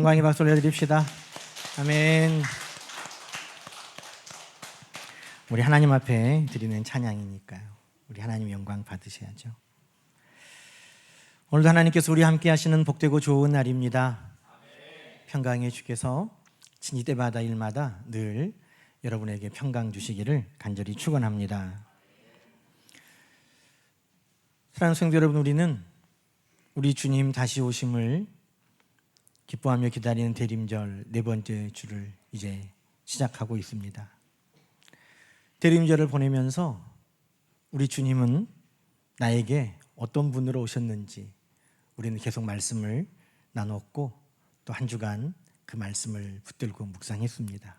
영광의 박수 올려드립시다. 아멘. 우리 하나님 앞에 드리는 찬양이니까요. 우리 하나님 영광 받으셔야죠. 오늘도 하나님께서 우리 함께 하시는 복되고 좋은 날입니다. 평강의 주께서 진이 때마다 일마다 늘 여러분에게 평강 주시기를 간절히 축원합니다. 사랑하는 성도 여러분, 우리는 우리 주님 다시 오심을 기뻐하며 기다리는 대림절 네 번째 주를 이제 시작하고 있습니다. 대림절을 보내면서 우리 주님은 나에게 어떤 분으로 오셨는지 우리는 계속 말씀을 나눴고 또 한 주간 그 말씀을 붙들고 묵상했습니다.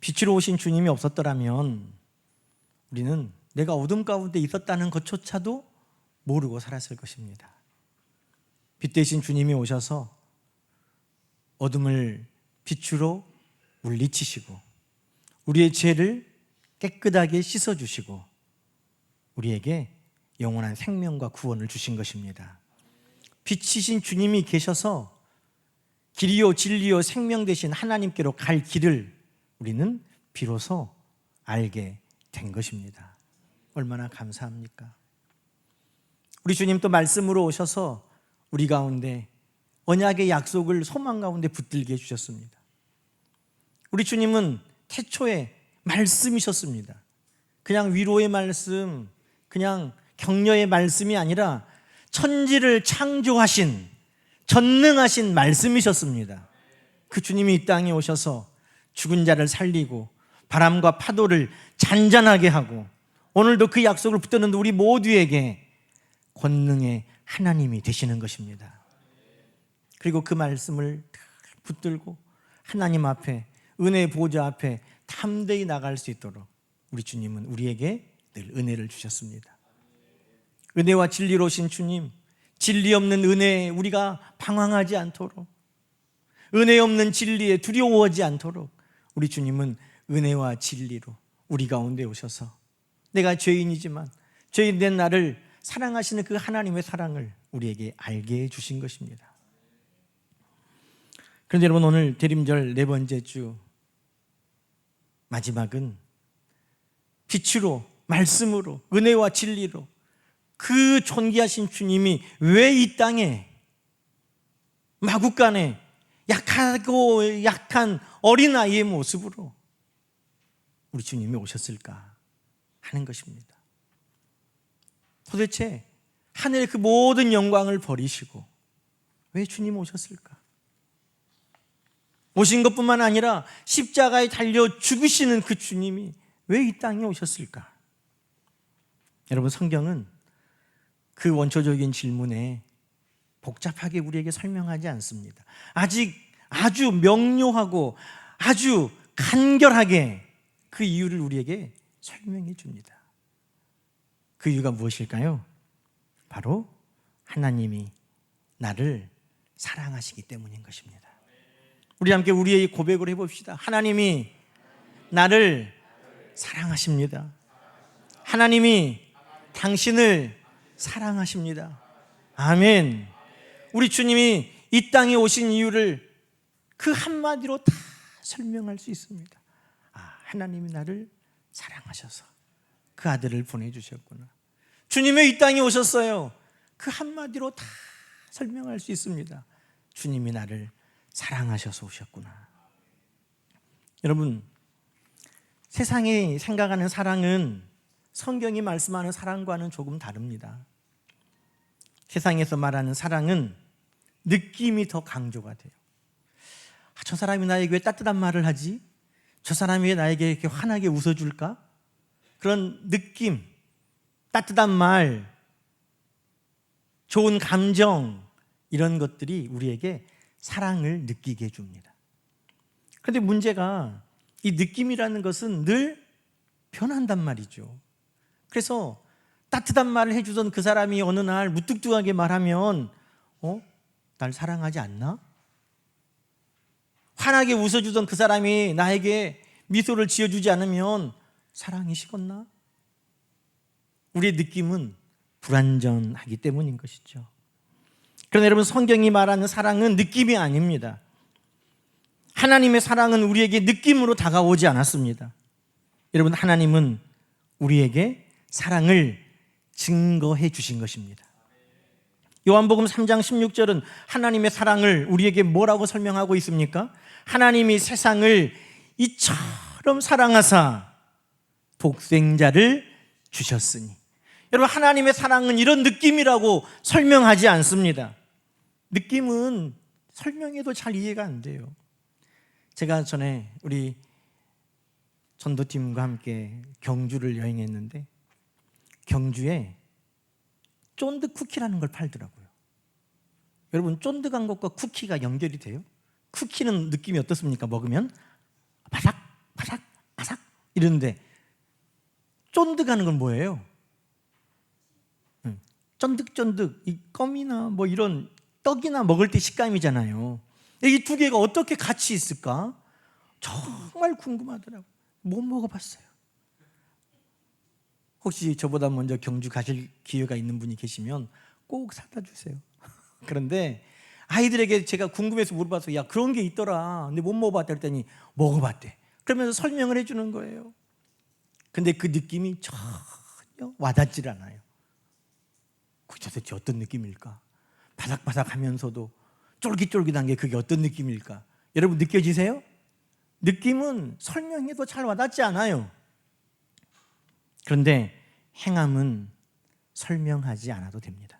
빛으로 오신 주님이 없었더라면 우리는 내가 어둠 가운데 있었다는 것조차도 모르고 살았을 것입니다. 빛 대신 주님이 오셔서 어둠을 빛으로 물리치시고 우리의 죄를 깨끗하게 씻어주시고 우리에게 영원한 생명과 구원을 주신 것입니다. 빛이신 주님이 계셔서 길이요 진리요 생명 되신 하나님께로 갈 길을 우리는 비로소 알게 된 것입니다. 얼마나 감사합니까? 우리 주님 또 말씀으로 오셔서 우리 가운데 언약의 약속을 소망 가운데 붙들게 해주셨습니다. 우리 주님은 태초에 말씀이셨습니다. 그냥 위로의 말씀, 그냥 격려의 말씀이 아니라 천지를 창조하신 전능하신 말씀이셨습니다. 그 주님이 이 땅에 오셔서 죽은 자를 살리고 바람과 파도를 잔잔하게 하고 오늘도 그 약속을 붙드는 우리 모두에게 권능의 하나님이 되시는 것입니다. 그리고 그 말씀을 붙들고 하나님 앞에 은혜의 보좌 앞에 담대히 나갈 수 있도록 우리 주님은 우리에게 늘 은혜를 주셨습니다. 은혜와 진리로 오신 주님, 진리 없는 은혜에 우리가 방황하지 않도록, 은혜 없는 진리에 두려워하지 않도록 우리 주님은 은혜와 진리로 우리 가운데 오셔서 내가 죄인이지만 죄인 된 나를 사랑하시는 그 하나님의 사랑을 우리에게 알게 해주신 것입니다. 그런데 여러분, 오늘 대림절 네 번째 주 마지막은 빛으로 말씀으로 은혜와 진리로 그 존귀하신 주님이 왜 이 땅에 마구간에 약하고 약한 어린아이의 모습으로 우리 주님이 오셨을까 하는 것입니다. 도대체 하늘의 그 모든 영광을 버리시고 왜 주님 오셨을까? 오신 것뿐만 아니라 십자가에 달려 죽으시는 그 주님이 왜 이 땅에 오셨을까? 여러분, 성경은 그 원초적인 질문에 복잡하게 우리에게 설명하지 않습니다. 아직 아주 명료하고 아주 간결하게 그 이유를 우리에게 설명해 줍니다. 그 이유가 무엇일까요? 바로 하나님이 나를 사랑하시기 때문인 것입니다. 우리 함께 우리의 고백을 해봅시다. 하나님이 나를 사랑하십니다. 하나님이 당신을 사랑하십니다. 아멘. 우리 주님이 이 땅에 오신 이유를 그 한마디로 다 설명할 수 있습니다. 하나님이 나를 사랑하셔서 그 아들을 보내주셨구나. 주님이 이 땅에 오셨어요. 그 한마디로 다 설명할 수 있습니다. 주님이 나를 사랑하셔서 오셨구나. 여러분, 세상이 생각하는 사랑은 성경이 말씀하는 사랑과는 조금 다릅니다. 세상에서 말하는 사랑은 느낌이 더 강조가 돼요. 저 사람이 나에게 왜 따뜻한 말을 하지? 저 사람이 왜 나에게 이렇게 환하게 웃어줄까? 그런 느낌, 따뜻한 말, 좋은 감정, 이런 것들이 우리에게 사랑을 느끼게 해줍니다. 그런데 문제가 이 느낌이라는 것은 늘 변한단 말이죠. 그래서 따뜻한 말을 해주던 그 사람이 어느 날 무뚝뚝하게 말하면 날 사랑하지 않나? 환하게 웃어주던 그 사람이 나에게 미소를 지어주지 않으면 사랑이 식었나? 우리의 느낌은 불완전하기 때문인 것이죠. 그러나 여러분, 성경이 말하는 사랑은 느낌이 아닙니다. 하나님의 사랑은 우리에게 느낌으로 다가오지 않았습니다. 여러분, 하나님은 우리에게 사랑을 증거해 주신 것입니다. 요한복음 3장 16절은 하나님의 사랑을 우리에게 뭐라고 설명하고 있습니까? 하나님이 세상을 이처럼 사랑하사 독생자를 주셨으니. 여러분, 하나님의 사랑은 이런 느낌이라고 설명하지 않습니다. 느낌은 설명해도 잘 이해가 안 돼요. 제가 전에 우리 전도팀과 함께 경주를 여행했는데 경주에 쫀득 쿠키라는 걸 팔더라고요. 여러분, 쫀득한 것과 쿠키가 연결이 돼요? 쿠키는 느낌이 어떻습니까? 먹으면 바삭 바삭 바삭 이러는데 쫀득하는 건 뭐예요? 쫀득쫀득, 이 껌이나 뭐 이런 떡이나 먹을 때 식감이잖아요. 이 두 개가 어떻게 같이 있을까? 정말 궁금하더라고요. 못 먹어봤어요. 혹시 저보다 먼저 경주 가실 기회가 있는 분이 계시면 꼭 사다 주세요. 그런데 아이들에게 제가 궁금해서 물어봐서 야, 그런 게 있더라. 근데 못 먹어봤다 했더니 먹어봤대. 그러면서 설명을 해주는 거예요. 근데 그 느낌이 전혀 와닿질 않아요. 그게 도대체 어떤 느낌일까? 바삭바삭하면서도 쫄깃쫄깃한 게 그게 어떤 느낌일까? 여러분, 느껴지세요? 느낌은 설명해도 잘 와닿지 않아요. 그런데 행함은 설명하지 않아도 됩니다.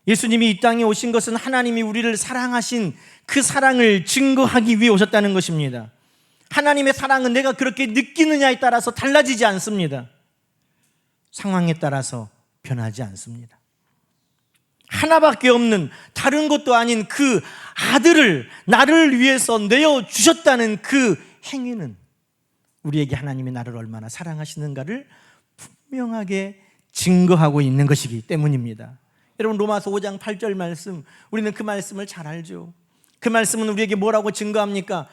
예수님이 이 땅에 오신 것은 하나님이 우리를 사랑하신 그 사랑을 증거하기 위해 오셨다는 것입니다. 하나님의 사랑은 내가 그렇게 느끼느냐에 따라서 달라지지 않습니다. 상황에 따라서 변하지 않습니다. 하나밖에 없는, 다른 것도 아닌 그 아들을 나를 위해서 내어주셨다는 그 행위는 우리에게 하나님이 나를 얼마나 사랑하시는가를 분명하게 증거하고 있는 것이기 때문입니다. 여러분, 로마서 5장 8절 말씀, 우리는 그 말씀을 잘 알죠. 그 말씀은 우리에게 뭐라고 증거합니까?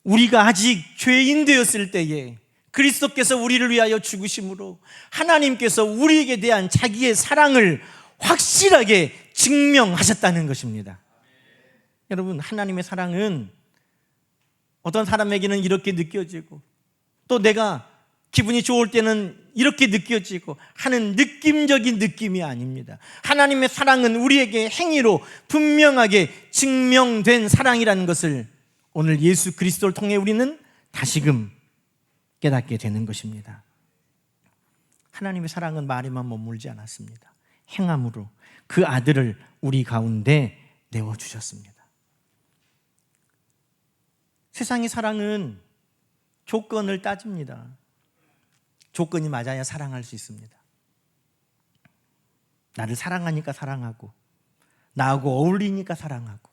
우리가 아직 죄인 되었을 때에 그리스도께서 우리를 위하여 죽으심으로 하나님께서 우리에게 대한 자기의 사랑을 확실하게 증명하셨다는 것입니다. 여러분, 하나님의 사랑은 어떤 사람에게는 이렇게 느껴지고 또 내가 기분이 좋을 때는 이렇게 느껴지고 하는 느낌적인 느낌이 아닙니다. 하나님의 사랑은 우리에게 행위로 분명하게 증명된 사랑이라는 것을 오늘 예수 그리스도를 통해 우리는 다시금 깨닫게 되는 것입니다. 하나님의 사랑은 말에만 머물지 않았습니다. 행함으로 그 아들을 우리 가운데 내어주셨습니다. 세상의 사랑은 조건을 따집니다. 조건이 맞아야 사랑할 수 있습니다. 나를 사랑하니까 사랑하고, 나하고 어울리니까 사랑하고,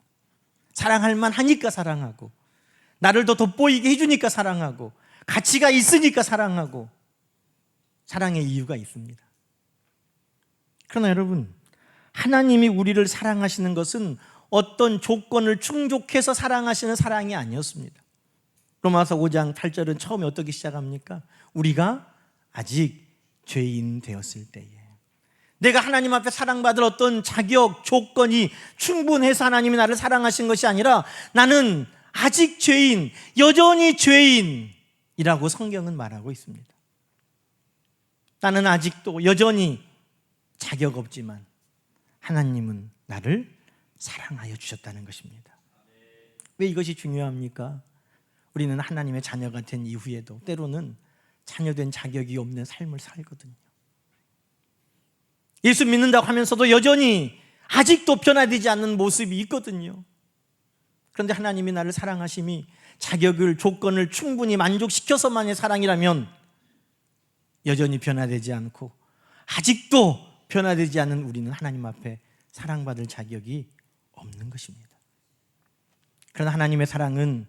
사랑할 만하니까 사랑하고, 나를 더 돋보이게 해주니까 사랑하고, 가치가 있으니까 사랑하고, 사랑의 이유가 있습니다. 그러나 여러분, 하나님이 우리를 사랑하시는 것은 어떤 조건을 충족해서 사랑하시는 사랑이 아니었습니다. 로마서 5장 8절은 처음에 어떻게 시작합니까? 우리가 아직 죄인 되었을 때에, 내가 하나님 앞에 사랑받을 어떤 자격, 조건이 충분해서 하나님이 나를 사랑하신 것이 아니라 나는 아직 죄인, 여전히 죄인이라고 성경은 말하고 있습니다. 나는 아직도 여전히 자격 없지만 하나님은 나를 사랑하여 주셨다는 것입니다. 왜 이것이 중요합니까? 우리는 하나님의 자녀가 된 이후에도 때로는 자녀된 자격이 없는 삶을 살거든요. 예수 믿는다고 하면서도 여전히 아직도 변화되지 않는 모습이 있거든요. 그런데 하나님이 나를 사랑하심이 자격을, 조건을 충분히 만족시켜서만의 사랑이라면 여전히 변화되지 않고 아직도 변화되지 않은 우리는 하나님 앞에 사랑받을 자격이 없는 것입니다. 그러나 하나님의 사랑은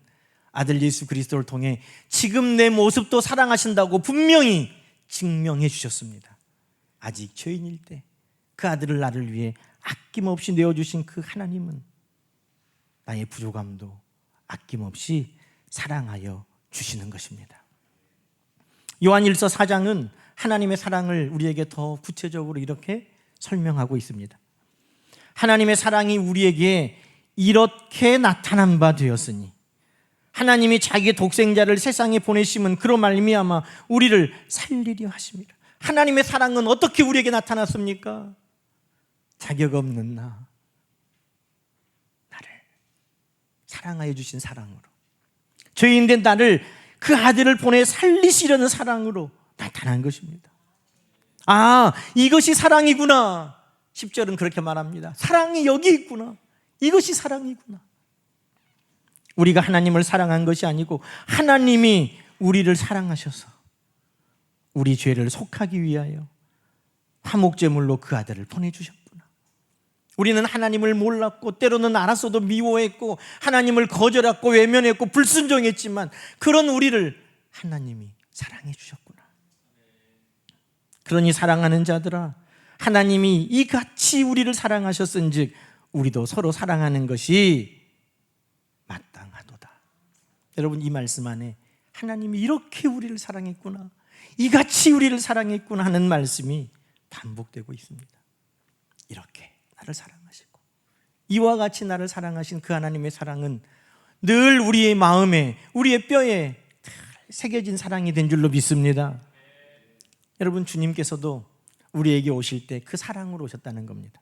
아들 예수 그리스도를 통해 지금 내 모습도 사랑하신다고 분명히 증명해 주셨습니다. 아직 죄인일 때 그 아들을 나를 위해 아낌없이 내어주신 그 하나님은 나의 부족함도 아낌없이 사랑하여 주시는 것입니다. 요한일서 4장은 하나님의 사랑을 우리에게 더 구체적으로 이렇게 설명하고 있습니다. 하나님의 사랑이 우리에게 이렇게 나타난 바 되었으니 하나님이 자기의 독생자를 세상에 보내심은 그로 말미암아 우리를 살리려 하심이라. 하나님의 사랑은 어떻게 우리에게 나타났습니까? 자격 없는 나를 사랑하여 주신 사랑으로, 죄인된 나를 그 아들을 보내 살리시려는 사랑으로 나타난 것입니다. 아, 이것이 사랑이구나. 10절은 그렇게 말합니다. 사랑이 여기 있구나. 이것이 사랑이구나. 우리가 하나님을 사랑한 것이 아니고 하나님이 우리를 사랑하셔서 우리 죄를 속하기 위하여 화목제물로 그 아들을 보내주셨구나. 우리는 하나님을 몰랐고 때로는 알았어도 미워했고 하나님을 거절했고 외면했고 불순종했지만 그런 우리를 하나님이 사랑해 주셨구나. 그러니 사랑하는 자들아, 하나님이 이같이 우리를 사랑하셨은즉 우리도 서로 사랑하는 것이 마땅하도다. 여러분, 이 말씀 안에 하나님이 이렇게 우리를 사랑했구나, 이같이 우리를 사랑했구나 하는 말씀이 반복되고 있습니다. 이렇게 나를 사랑하시고 이와 같이 나를 사랑하신 그 하나님의 사랑은 늘 우리의 마음에, 우리의 뼈에 새겨진 사랑이 된 줄로 믿습니다. 여러분, 주님께서도 우리에게 오실 때 그 사랑으로 오셨다는 겁니다.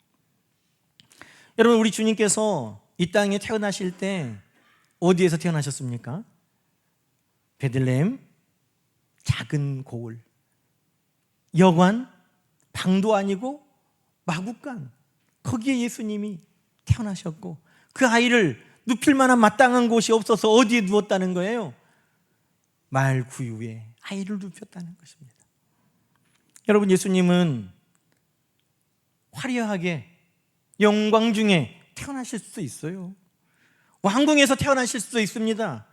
여러분, 우리 주님께서 이 땅에 태어나실 때 어디에서 태어나셨습니까? 베들레헴 작은 고을, 여관, 방도 아니고 마구간, 거기에 예수님이 태어나셨고 그 아이를 눕힐 만한 마땅한 곳이 없어서 어디에 누웠다는 거예요? 마을 구유에 아이를 눕혔다는 것입니다. 여러분, 예수님은 화려하게 영광 중에 태어나실 수도 있어요. 왕궁에서 태어나실 수도 있습니다.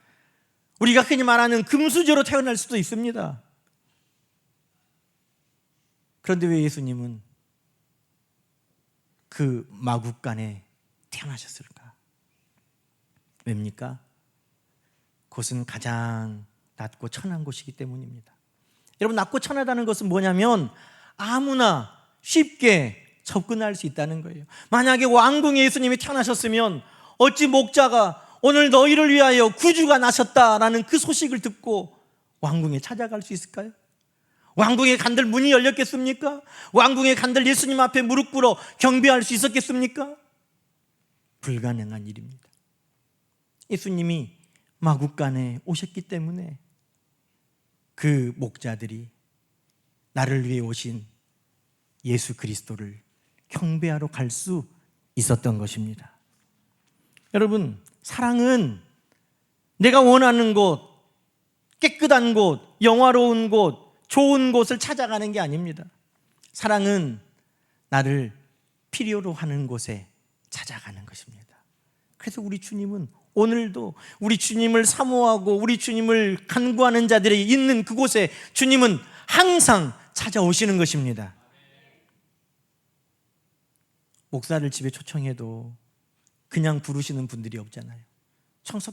우리가 흔히 말하는 금수저로 태어날 수도 있습니다. 그런데 왜 예수님은 그 마구간에 태어나셨을까? 왜입니까? 그것은 가장 낮고 천한 곳이기 때문입니다. 여러분, 낮고 천하다는 것은 뭐냐면 아무나 쉽게 접근할 수 있다는 거예요. 만약에 왕궁에 예수님이 태어나셨으면 어찌 목자가 오늘 너희를 위하여 구주가 나셨다라는 그 소식을 듣고 왕궁에 찾아갈 수 있을까요? 왕궁에 간들 문이 열렸겠습니까? 왕궁에 간들 예수님 앞에 무릎 꿇어 경배할 수 있었겠습니까? 불가능한 일입니다. 예수님이 마구간에 오셨기 때문에 그 목자들이 나를 위해 오신 예수 그리스도를 경배하러 갈 수 있었던 것입니다. 여러분, 사랑은 내가 원하는 곳, 깨끗한 곳, 영화로운 곳, 좋은 곳을 찾아가는 게 아닙니다. 사랑은 나를 필요로 하는 곳에 찾아가는 것입니다. 그래서 우리 주님은 오늘도 우리 주님을 사모하고 우리 주님을 간구하는 자들이 있는 그곳에 주님은 항상 찾아오시는 것입니다. 목사를 집에 초청해도 그냥 부르시는 분들이 없잖아요. 청소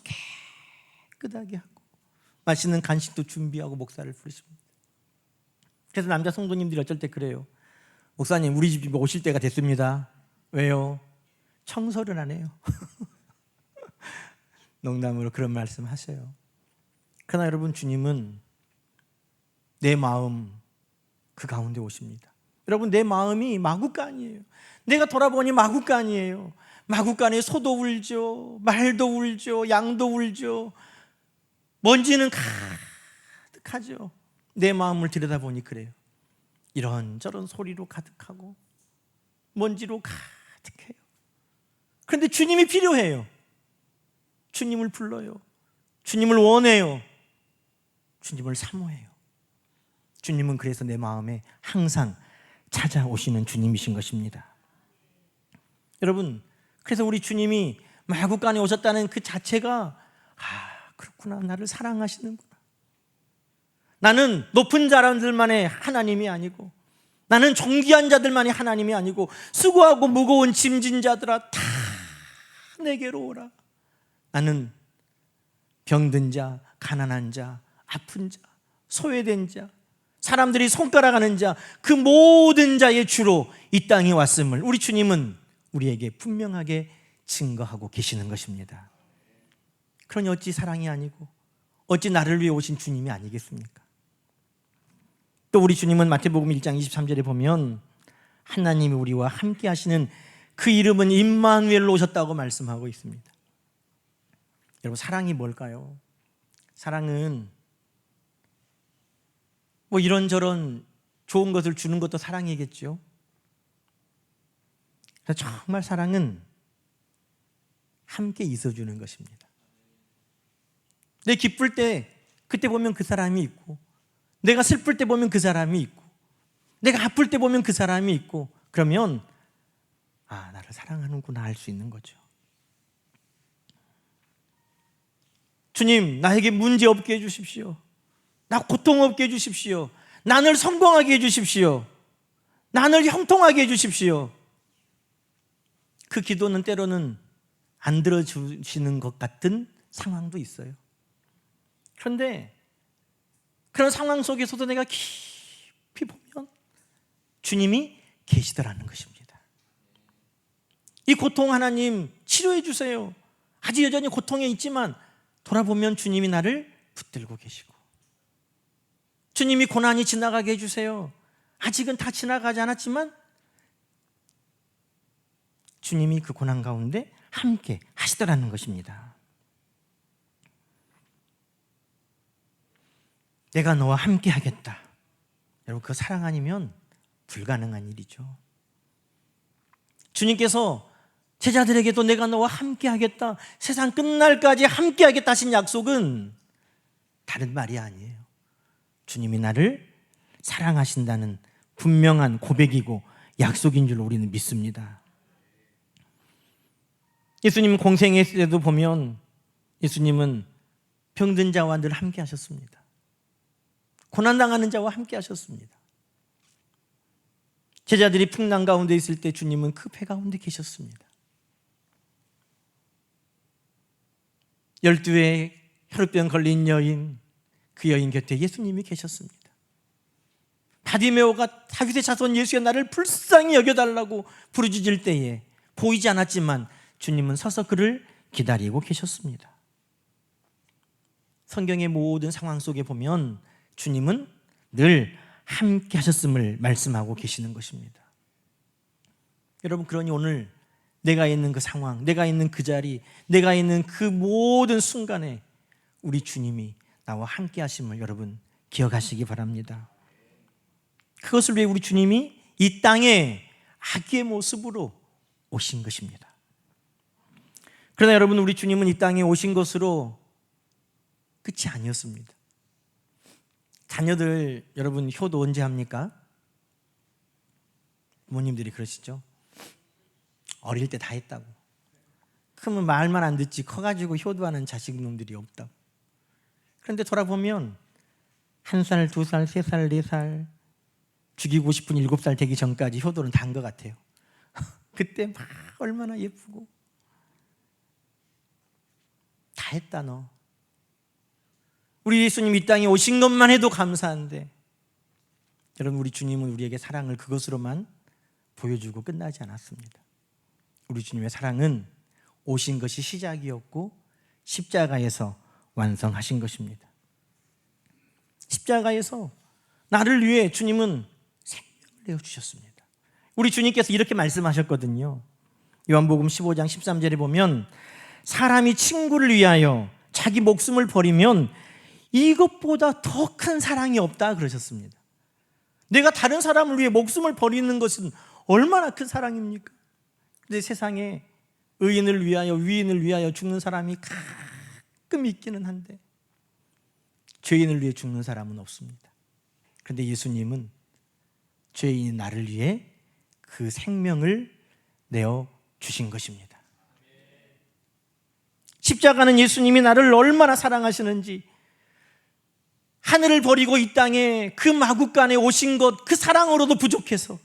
깨끗하게 하고 맛있는 간식도 준비하고 목사를 부르십니다. 그래서 남자 성도님들이 어쩔 때 그래요. 목사님, 우리 집에 오실 때가 됐습니다. 왜요? 청소를 안 해요. 농담으로 그런 말씀 하세요. 그러나 여러분, 주님은 내 마음 그 가운데 오십니다. 여러분, 내 마음이 마구간이에요. 내가 돌아보니 마구간이에요. 마구간에 소도 울죠, 말도 울죠, 양도 울죠. 먼지는 가득하죠. 내 마음을 들여다보니 그래요. 이런저런 소리로 가득하고 먼지로 가득해요. 그런데 주님이 필요해요. 주님을 불러요. 주님을 원해요. 주님을 사모해요. 주님은 그래서 내 마음에 항상 찾아오시는 주님이신 것입니다. 여러분, 그래서 우리 주님이 마구간에 오셨다는 그 자체가 그렇구나, 나를 사랑하시는구나. 나는 높은 자들만의 하나님이 아니고, 나는 존귀한 자들만의 하나님이 아니고, 수고하고 무거운 짐진 자들아 다 내게로 오라. 나는 병든 자, 가난한 자, 아픈 자, 소외된 자, 사람들이 손가락하는 자, 그 모든 자의 주로 이 땅에 왔음을 우리 주님은 우리에게 분명하게 증거하고 계시는 것입니다. 그러니 어찌 사랑이 아니고 어찌 나를 위해 오신 주님이 아니겠습니까? 또 우리 주님은 마태복음 1장 23절에 보면 하나님이 우리와 함께 하시는 그 이름은 임마누엘로 오셨다고 말씀하고 있습니다. 여러분, 사랑이 뭘까요? 사랑은 뭐 이런저런 좋은 것을 주는 것도 사랑이겠죠. 정말 사랑은 함께 있어주는 것입니다. 내 기쁠 때 그때 보면 그 사람이 있고, 내가 슬플 때 보면 그 사람이 있고, 내가 아플 때 보면 그 사람이 있고, 그러면 나를 사랑하는구나 알 수 있는 거죠. 주님, 나에게 문제 없게 해주십시오. 나 고통 없게 해주십시오. 나를 성공하게 해주십시오. 나를 형통하게 해주십시오. 그 기도는 때로는 안 들어주시는 것 같은 상황도 있어요. 그런데 그런 상황 속에서도 내가 깊이 보면 주님이 계시더라는 것입니다. 이 고통 하나님 치료해 주세요. 아직 여전히 고통에 있지만 돌아보면 주님이 나를 붙들고 계시고, 주님이 고난이 지나가게 해주세요. 아직은 다 지나가지 않았지만 주님이 그 고난 가운데 함께 하시더라는 것입니다. 내가 너와 함께 하겠다. 여러분, 그 사랑 아니면 불가능한 일이죠. 주님께서 제자들에게도 내가 너와 함께 하겠다, 세상 끝날까지 함께 하겠다 하신 약속은 다른 말이 아니에요. 주님이 나를 사랑하신다는 분명한 고백이고 약속인 줄 우리는 믿습니다. 예수님 공생의 때도 보면 예수님은 병든 자와 늘 함께 하셨습니다. 고난당하는 자와 함께 하셨습니다. 제자들이 풍랑 가운데 있을 때 주님은 그 배 가운데 계셨습니다. 12의 혈우병 걸린 여인, 그 여인 곁에 예수님이 계셨습니다. 바디메오가 다윗의 자손 예수의 나를 불쌍히 여겨달라고 부르짖을 때에 보이지 않았지만 주님은 서서 그를 기다리고 계셨습니다. 성경의 모든 상황 속에 보면 주님은 늘 함께 하셨음을 말씀하고 계시는 것입니다. 여러분, 그러니 오늘 내가 있는 그 상황, 내가 있는 그 자리, 내가 있는 그 모든 순간에 우리 주님이 나와 함께 하심을 여러분 기억하시기 바랍니다. 그것을 위해 우리 주님이 이 땅에 아기의 모습으로 오신 것입니다. 그러나 여러분, 우리 주님은 이 땅에 오신 것으로 끝이 아니었습니다. 자녀들, 여러분 효도 언제 합니까? 부모님들이 그러시죠. 어릴 때 다 했다고. 그러면 말만 안 듣지 커가지고 효도하는 자식놈들이 없다고. 그런데 돌아보면 1살, 2살, 3살, 4살 죽이고 싶은 7살 되기 전까지 효도는 다 한 것 같아요. 그때 막 얼마나 예쁘고 다 했다 너. 우리 예수님 이 땅에 오신 것만 해도 감사한데, 여러분, 우리 주님은 우리에게 사랑을 그것으로만 보여주고 끝나지 않았습니다. 우리 주님의 사랑은 오신 것이 시작이었고 십자가에서 완성하신 것입니다. 십자가에서 나를 위해 주님은 생명을 내어주셨습니다. 우리 주님께서 이렇게 말씀하셨거든요. 요한복음 15장 13절에 보면 사람이 친구를 위하여 자기 목숨을 버리면 이것보다 더 큰 사랑이 없다 그러셨습니다. 내가 다른 사람을 위해 목숨을 버리는 것은 얼마나 큰 사랑입니까? 그런데 세상에 의인을 위하여, 위인을 위하여 죽는 사람이 가끔 있기는 한데 죄인을 위해 죽는 사람은 없습니다. 그런데 예수님은 죄인인 나를 위해 그 생명을 내어 주신 것입니다. 십자가는 예수님이 나를 얼마나 사랑하시는지, 하늘을 버리고 이 땅에 그 마국간에 오신 것, 그 사랑으로도 부족해서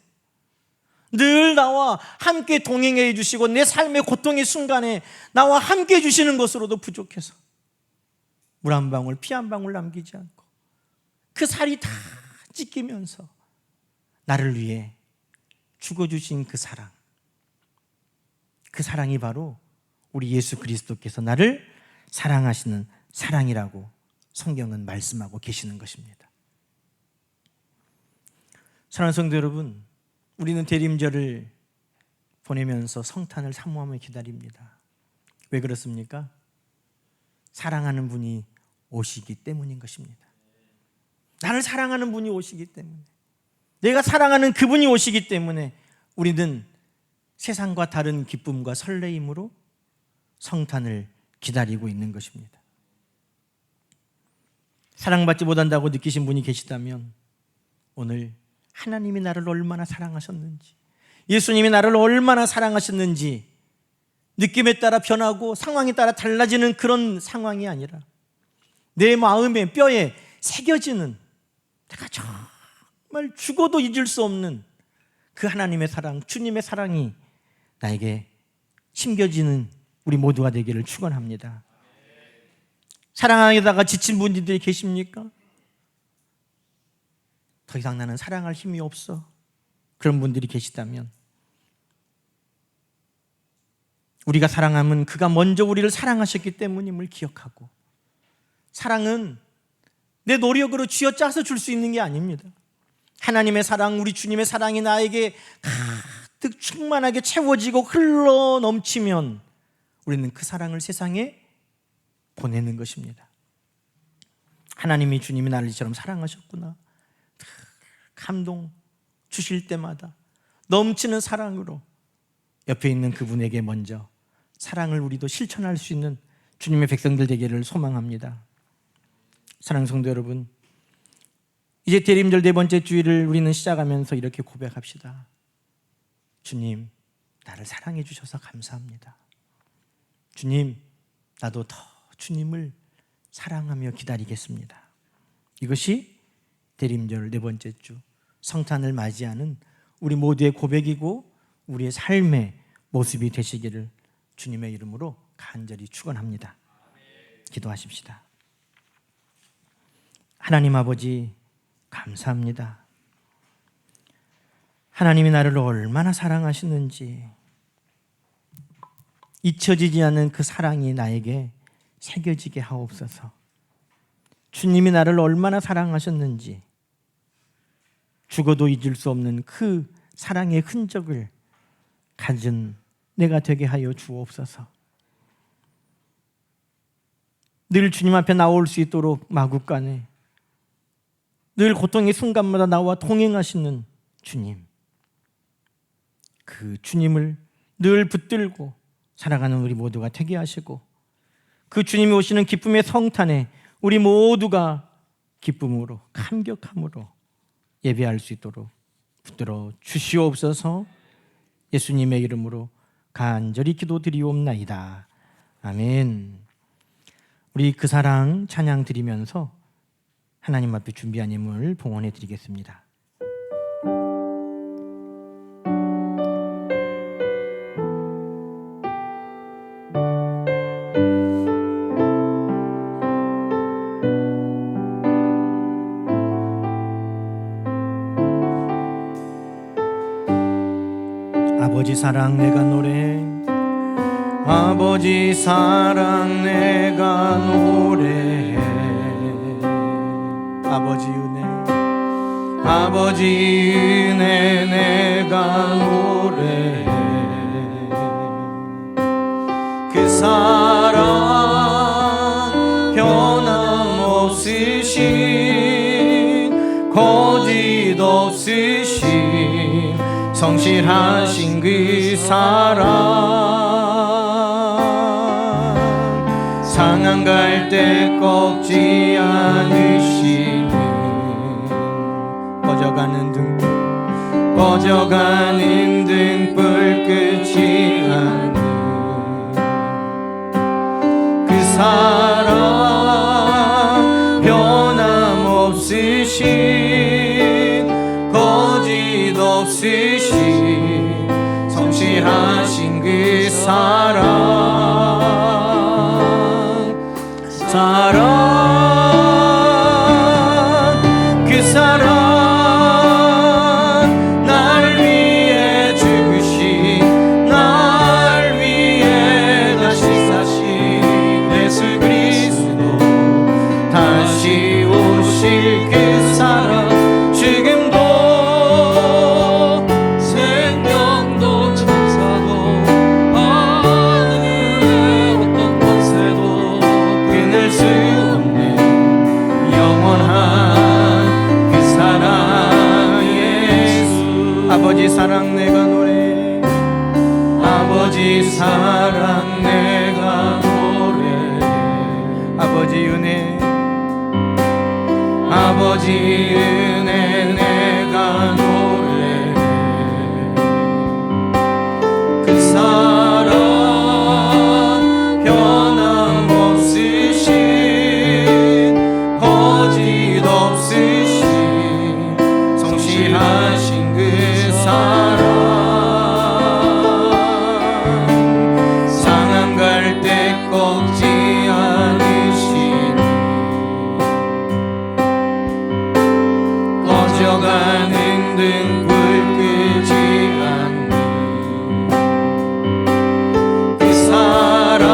늘 나와 함께 동행해 주시고 내 삶의 고통의 순간에 나와 함께 해 주시는 것으로도 부족해서 물 한 방울, 피 한 방울 남기지 않고 그 살이 다 찢기면서 나를 위해 죽어주신 그 사랑, 그 사랑이 바로 우리 예수 그리스도께서 나를 사랑하시는 사랑이라고 성경은 말씀하고 계시는 것입니다. 사랑하는 성도 여러분, 우리는 대림절을 보내면서 성탄을 사모하며 기다립니다. 왜 그렇습니까? 사랑하는 분이 오시기 때문인 것입니다. 나를 사랑하는 분이 오시기 때문에, 내가 사랑하는 그분이 오시기 때문에 우리는 세상과 다른 기쁨과 설레임으로 성탄을 기다리고 있는 것입니다. 사랑받지 못한다고 느끼신 분이 계시다면 오늘 하나님이 나를 얼마나 사랑하셨는지, 예수님이 나를 얼마나 사랑하셨는지 느낌에 따라 변하고 상황에 따라 달라지는 그런 상황이 아니라 내 마음에 뼈에 새겨지는, 내가 정말 죽어도 잊을 수 없는 그 하나님의 사랑, 주님의 사랑이 나에게 심겨지는 우리 모두가 되기를 축원합니다. 사랑하다가 지친 분들이 계십니까? 더 이상 나는 사랑할 힘이 없어. 그런 분들이 계시다면 우리가 사랑하면 그가 먼저 우리를 사랑하셨기 때문임을 기억하고, 사랑은 내 노력으로 쥐어짜서 줄 수 있는 게 아닙니다. 하나님의 사랑, 우리 주님의 사랑이 나에게 가득 충만하게 채워지고 흘러 넘치면 우리는 그 사랑을 세상에 보내는 것입니다. 하나님이, 주님이 나를 이처럼 사랑하셨구나, 감동 주실 때마다 넘치는 사랑으로 옆에 있는 그분에게 먼저 사랑을 우리도 실천할 수 있는 주님의 백성들 되기를 소망합니다. 사랑하는 성도 여러분, 이제 대림절 네 번째 주일을 우리는 시작하면서 이렇게 고백합시다. 주님, 나를 사랑해 주셔서 감사합니다. 주님, 나도 더 주님을 사랑하며 기다리겠습니다. 이것이 대림절 네 번째 주 성탄을 맞이하는 우리 모두의 고백이고 우리의 삶의 모습이 되시기를 주님의 이름으로 간절히 축원합니다. 기도하십시다. 하나님 아버지, 감사합니다. 하나님이 나를 얼마나 사랑하시는지, 잊혀지지 않는 그 사랑이 나에게 새겨지게 하옵소서. 주님이 나를 얼마나 사랑하셨는지, 죽어도 잊을 수 없는 그 사랑의 흔적을 가진 내가 되게 하여 주옵소서. 늘 주님 앞에 나올 수 있도록 마구간에 늘 고통의 순간마다 나와 동행하시는 주님, 그 주님을 늘 붙들고 살아가는 우리 모두가 되게 하시고, 그 주님이 오시는 기쁨의 성탄에 우리 모두가 기쁨으로, 감격함으로 예배할 수 있도록 붙들어 주시옵소서. 예수님의 이름으로 간절히 기도드리옵나이다. 아멘. 우리 그 사랑 찬양 드리면서 하나님 앞에 준비한 예물 봉헌해 드리겠습니다. 아버지 사랑 내가 노래해, 아버지 사랑 내가 노래해, 아버지 은혜, 아버지 은혜 내가 노래해. 그 사랑 변함없으신, 거짓 없으신, 성실하신 그 사랑, 상한 갈 때 꺾지 않으시는, 꺼져가는 등불 끄지 않는 그 사랑 변함없으신, 거짓 없으신, 성실하신 그 그 사랑 날 위해 죽으신, 날 오실 그 사랑 지금도 생명도 천사도 하늘의 어떤 권세도 끊을 수 없는 영원한 그 사랑 예수. 아버지 사랑 내가 노래, 아버지 사랑 내가 노래, 아버지 은혜, 아버지 은혜 내가 노래. 그 사랑 변함없으신 거짓 없으신 성실하신 그 사랑, 상한 갈 때 꺾지 않으신 꺼져가는 등불 끄지 않는 그 사랑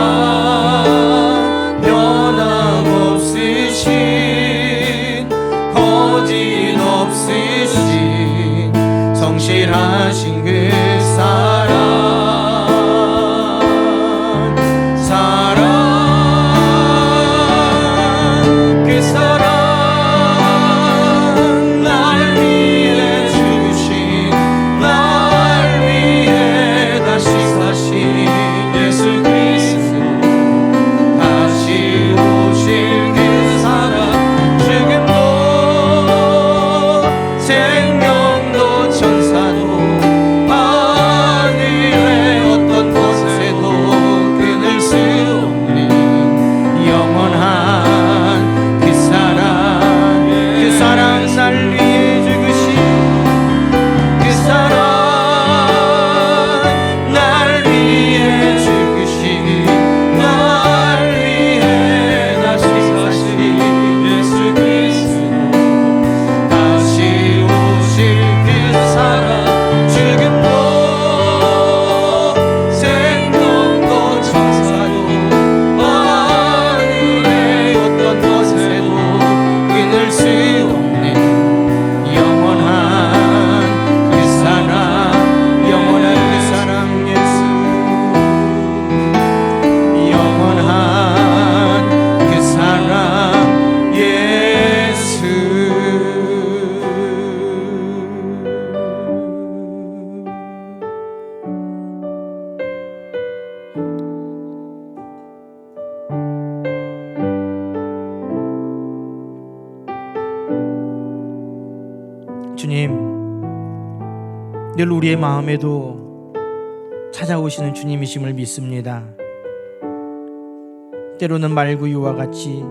변함없으신 거짓 없으신 성실하신 그 사랑, 그 사랑 날 위해 주신, 날 위해 다시 사신 예수 그리스도, 다시 오실 그 사랑 지금도 생명도 천사도 하늘의 어떤 곳에도 끊을 수 없는 영원한 그 사랑, 그 사랑 날 위해 죽으신 그 사랑, 날 위해 죽으신, 날 위해 다시 사신 예수 그리스도, 다시 오실 그 사랑 지금도 생명도 천사도 하늘의 어떤 것에도 끊을 수 없는 영원한 그 사랑, 영원한 그 사랑 예수, 영원한 그 사랑 예수. 주님, 늘 우리의 마음에도 찾아오시는 주님이심을 믿습니다. 때로는 말구유와 같이